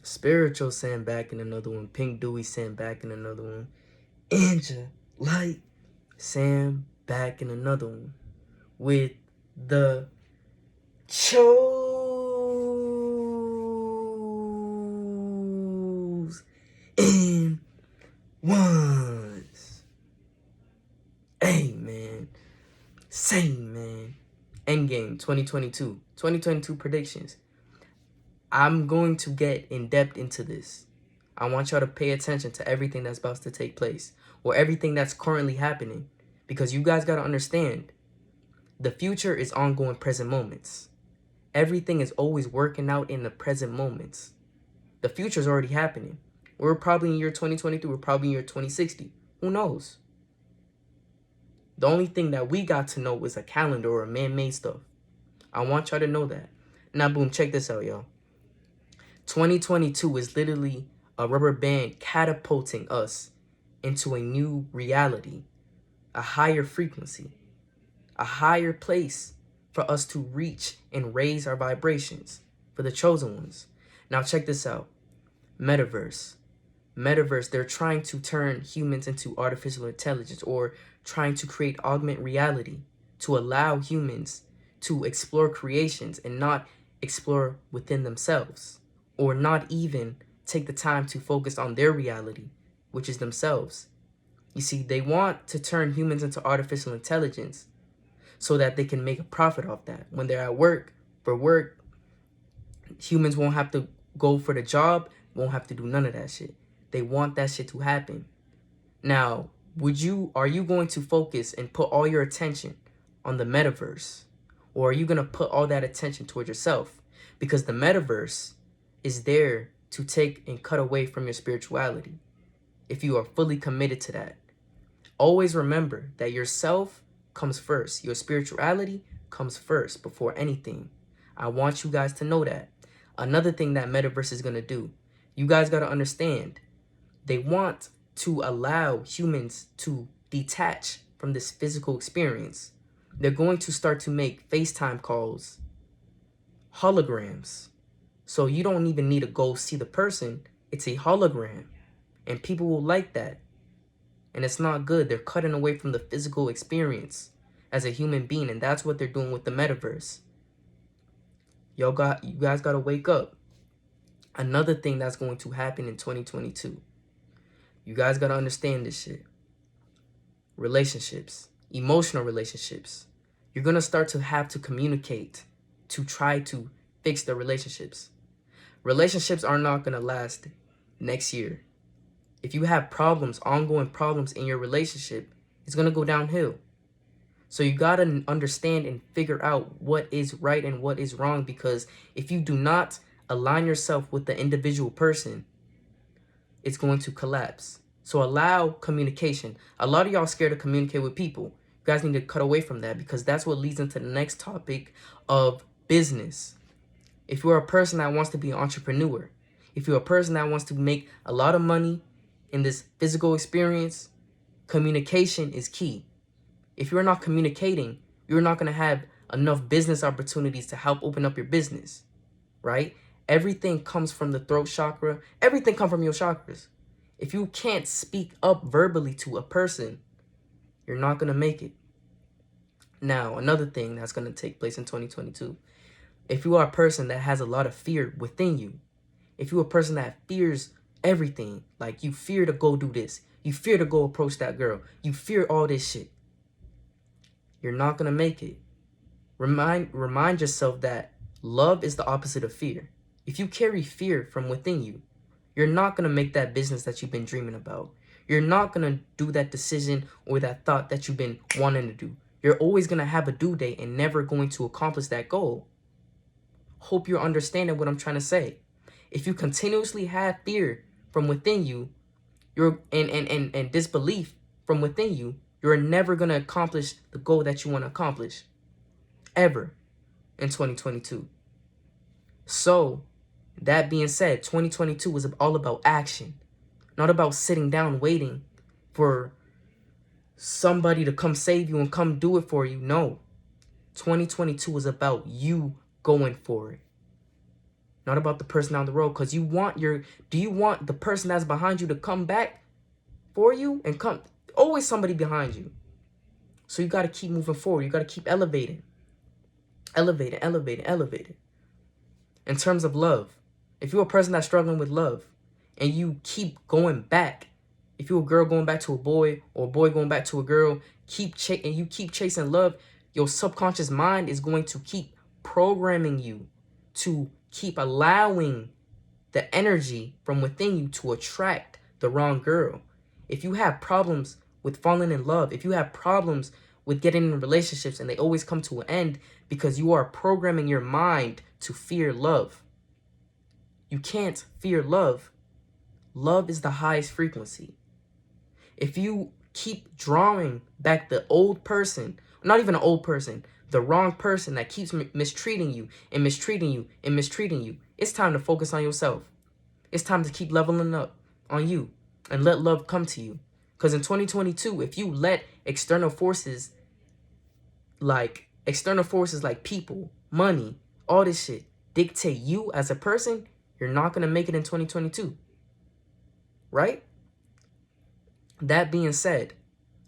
Spiritual sent back in another one. Pink Dewey sent back in another one. Angel Light sent back in another one. With the chosen ones. Amen. Same, man. Endgame 2022. 2022 predictions. I'm going to get in depth into this. I want y'all to pay attention to everything that's about to take place, or everything that's currently happening, because you guys got to understand, the future is ongoing present moments. Everything is always working out in the present moments. The future is already happening. We're probably in year 2023. We're probably in year 2060. Who knows? The only thing that we got to know is a calendar or a man-made stuff. I want y'all to know that. Now, boom, check this out, y'all. 2022 is literally a rubber band catapulting us into a new reality, a higher frequency, a higher place for us to reach and raise our vibrations for the chosen ones. Now, check this out. Metaverse. Metaverse, they're trying to turn humans into artificial intelligence, or trying to create augmented reality to allow humans to explore creations and not explore within themselves, or not even take the time to focus on their reality, which is themselves. You see, they want to turn humans into artificial intelligence so that they can make a profit off that. When they're at work, for work, humans won't have to go for the job, won't have to do none of that shit. They want that shit to happen. Now, are you going to focus and put all your attention on the metaverse? Or are you going to put all that attention towards yourself? Because the metaverse is there to take and cut away from your spirituality, if you are fully committed to that. Always remember that yourself comes first. Your spirituality comes first before anything. I want you guys to know that. Another thing that metaverse is going to do, you guys got to understand, they want to allow humans to detach from this physical experience. They're going to start to make FaceTime calls holograms. So you don't even need to go see the person. It's a hologram. And people will like that. And it's not good. They're cutting away from the physical experience as a human being. And that's what they're doing with the metaverse. You guys got to wake up. Another thing that's going to happen in 2022. You guys got to understand this shit. Relationships. Emotional relationships. You're going to start to have to communicate to try to fix the relationships. Relationships are not going to last next year. If you have problems, ongoing problems in your relationship, it's going to go downhill. So you got to understand and figure out what is right and what is wrong, because if you do not align yourself with the individual person, it's going to collapse. So allow communication. A lot of y'all scared to communicate with people. You guys need to cut away from that, because that's what leads into the next topic of business. If you're a person that wants to be an entrepreneur, if you're a person that wants to make a lot of money in this physical experience, communication is key. If you're not communicating, you're not going to have enough business opportunities to help open up your business, right? Everything comes from the throat chakra. Everything comes from your chakras. If you can't speak up verbally to a person, you're not going to make it. Now, another thing that's going to take place in 2022, if you are a person that has a lot of fear within you, if you're a person that fears everything, like you fear to go do this, you fear to go approach that girl, you fear all this shit, you're not going to make it. Remind yourself that love is the opposite of fear. If you carry fear from within you, you're not going to make that business that you've been dreaming about. You're not going to do that decision or that thought that you've been wanting to do. You're always going to have a due date and never going to accomplish that goal. Hope you're understanding what I'm trying to say. If you continuously have fear from within you, and disbelief from within you, you're never going to accomplish the goal that you want to accomplish ever in 2022. So, that being said, 2022 was all about action, not about sitting down waiting for somebody to come save you and come do it for you. No, 2022 was about you going for it. not about the person down the road. Because do you want the person that's behind you to come back for you and come? Always somebody behind you. So you got to keep moving forward. You got to keep elevating. Elevating, elevating, elevating. In terms of love, if you're a person that's struggling with love and you keep going back, if you're a girl going back to a boy or a boy going back to a girl, and you keep chasing love, your subconscious mind is going to keep programming you to keep allowing the energy from within you to attract the wrong girl. If you have problems with falling in love, if you have problems with getting in relationships and they always come to an end because you are programming your mind to fear love. You can't fear love. Love is the highest frequency. If you keep drawing back the old person, not even an old person, the wrong person that keeps mistreating you and mistreating you and mistreating you, it's time to focus on yourself. It's time to keep leveling up on you and let love come to you. Because in 2022, if you let external forces like people, money, all this shit dictate you as a person, you're not going to make it in 2022. Right? That being said,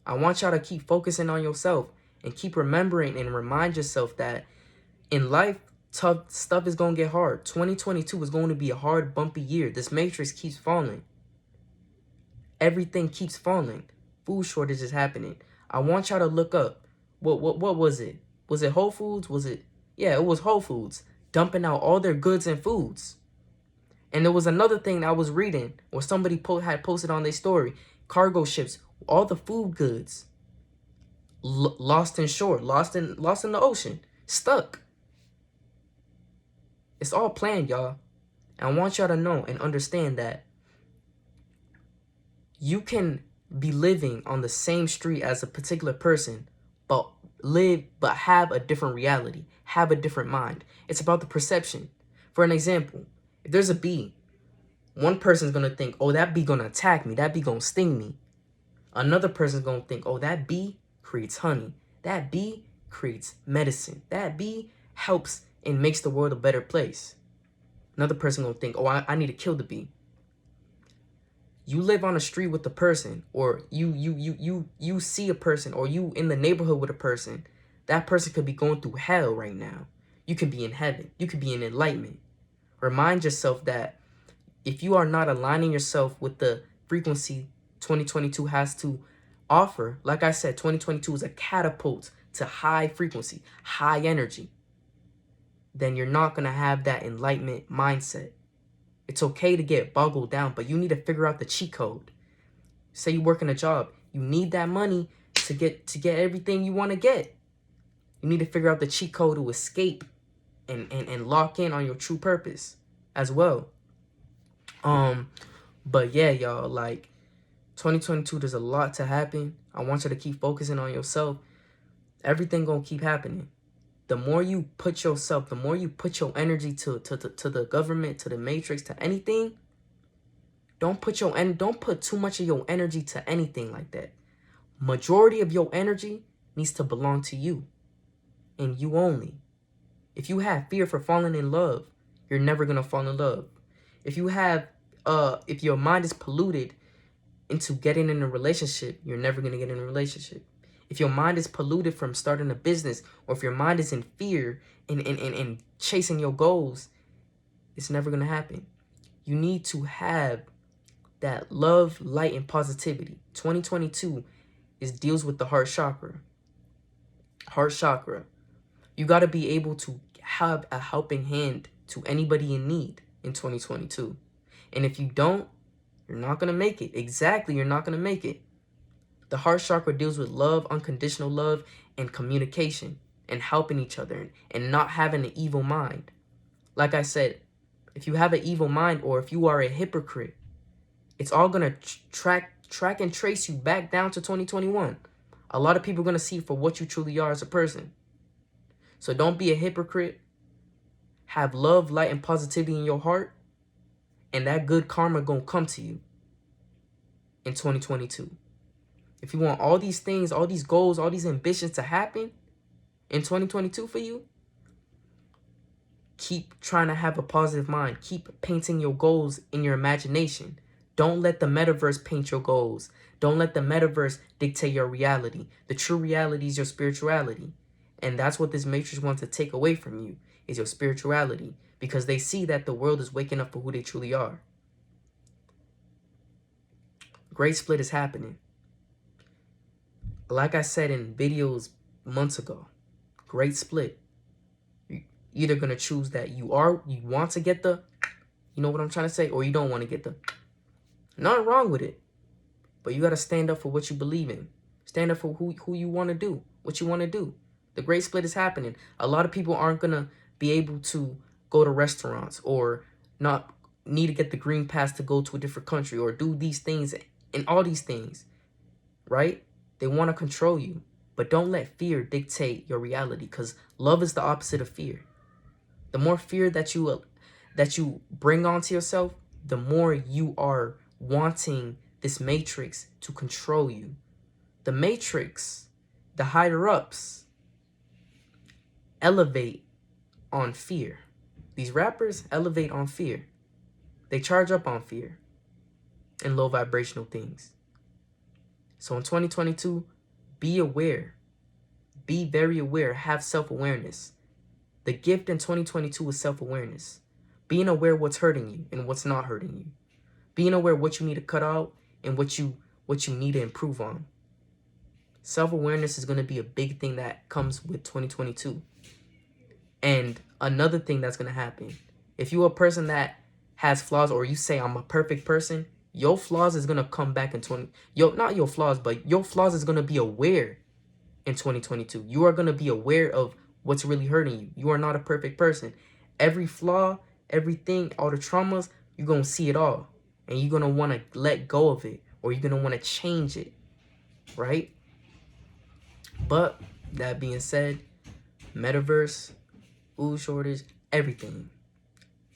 I want y'all to keep focusing on yourself and keep remembering and remind yourself that in life, tough stuff is going to get hard. 2022 is going to be a hard, bumpy year. This matrix keeps falling. Everything keeps falling. Food shortage is happening. I want y'all to look up. What was it? Was it Whole Foods? Yeah, it was Whole Foods dumping out all their goods and foods. And there was another thing that I was reading or somebody had posted on their story. Cargo ships, all the food goods lost in shore, lost in the ocean, stuck. It's all planned, y'all. And I want y'all to know and understand that you can be living on the same street as a particular person, but have a different reality, have a different mind. It's about the perception. For an example, if there's a bee, one person's going to think, oh, that bee going to attack me. That bee going to sting me. Another person's going to think, oh, that bee creates honey. That bee creates medicine. That bee helps and makes the world a better place. Another person going to think, oh, I need to kill the bee. You live on a street with a person, or you see a person, or you in the neighborhood with a person. That person could be going through hell right now. You could be in heaven. You could be in enlightenment. Remind yourself that if you are not aligning yourself with the frequency 2022 has to offer, like I said, 2022 is a catapult to high frequency, high energy, then you're not going to have that enlightenment mindset. It's okay to get boggled down, but you need to figure out the cheat code. Say you work in a job, you need that money to get everything you want to get. You need to figure out the cheat code to escape and lock in on your true purpose as well. But yeah, y'all, like 2022, there's a lot to happen. I want you to keep focusing on yourself. Everything gonna keep happening. The more you put yourself, the more you put your energy to the government, to the matrix, to anything, don't put too much of your energy to anything like that. Majority of your energy needs to belong to you and you only. If you have fear for falling in love, you're never gonna fall in love. If you have if your mind is polluted into getting in a relationship, you're never gonna get in a relationship. If your mind is polluted from starting a business, or if your mind is in fear and chasing your goals, it's never going to happen. You need to have that love, light, and positivity. 2022 deals with the heart chakra. Heart chakra. You got to be able to have a helping hand to anybody in need in 2022. And if you don't, you're not going to make it. Exactly, you're not going to make it. The heart chakra deals with love, unconditional love, and communication, and helping each other, and not having an evil mind. Like I said, if you have an evil mind, or if you are a hypocrite, it's all going to track and trace you back down to 2021. A lot of people are going to see for what you truly are as a person. So don't be a hypocrite. Have love, light, and positivity in your heart, and that good karma going to come to you in 2022. If you want all these things, all these goals, all these ambitions to happen in 2022 for you, Keep trying to have a positive mind. Keep painting your goals in your imagination. Don't let the metaverse paint your goals. Don't let the metaverse dictate your reality. The true reality is your spirituality. And that's what this matrix wants to take away from you, is your spirituality. Because they see that the world is waking up for who they truly are. Great split is happening. Like I said in videos months ago, great split. You're either going to choose that you want to get the, you know what I'm trying to say, or you don't want to get the. Nothing wrong with it. But you got to stand up for what you believe in. Stand up for who you want to do, what you want to do. The great split is happening. A lot of people aren't going to be able to go to restaurants, or not need to get the green pass to go to a different country, or do these things and all these things, right? They want to control you. But don't let fear dictate your reality, because love is the opposite of fear. The more fear that you bring onto yourself, the more you are wanting this matrix to control you. The matrix, the higher ups, elevate on fear. These rappers elevate on fear. They charge up on fear and low vibrational things. So in 2022, be aware. Be very aware. Have self-awareness. The gift in 2022 is self-awareness. Being aware what's hurting you and what's not hurting you. Being aware what you need to cut out and what you need to improve on. Self-awareness is going to be a big thing that comes with 2022. And another thing that's going to happen, if you're a person that has flaws, or you say I'm a perfect person, your flaws is going to come back in not your flaws, but your flaws is going to be aware in 2022. You are going to be aware of what's really hurting you. You are not a perfect person. Every flaw, everything, all the traumas, you're going to see it all. And you're going to want to let go of it, or you're going to want to change it, right? But that being said, metaverse, food shortage, everything.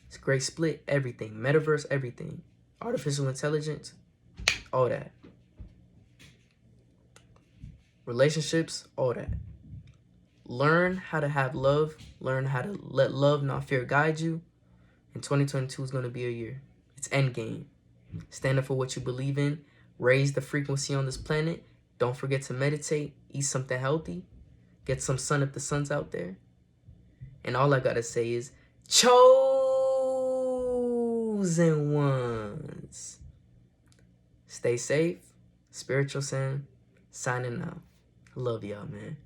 It's a great split, everything. Metaverse, everything. Artificial intelligence, all that. Relationships, all that. Learn how to have love. Learn how to let love, not fear, guide you. And 2022 is going to be a year. It's Endgame. Stand up for what you believe in. Raise the frequency on this planet. Don't forget to meditate. Eat something healthy. Get some sun if the sun's out there. And all I got to say is, chosen ones. Stay safe. Spiritual Sam, signing out. Love y'all, man.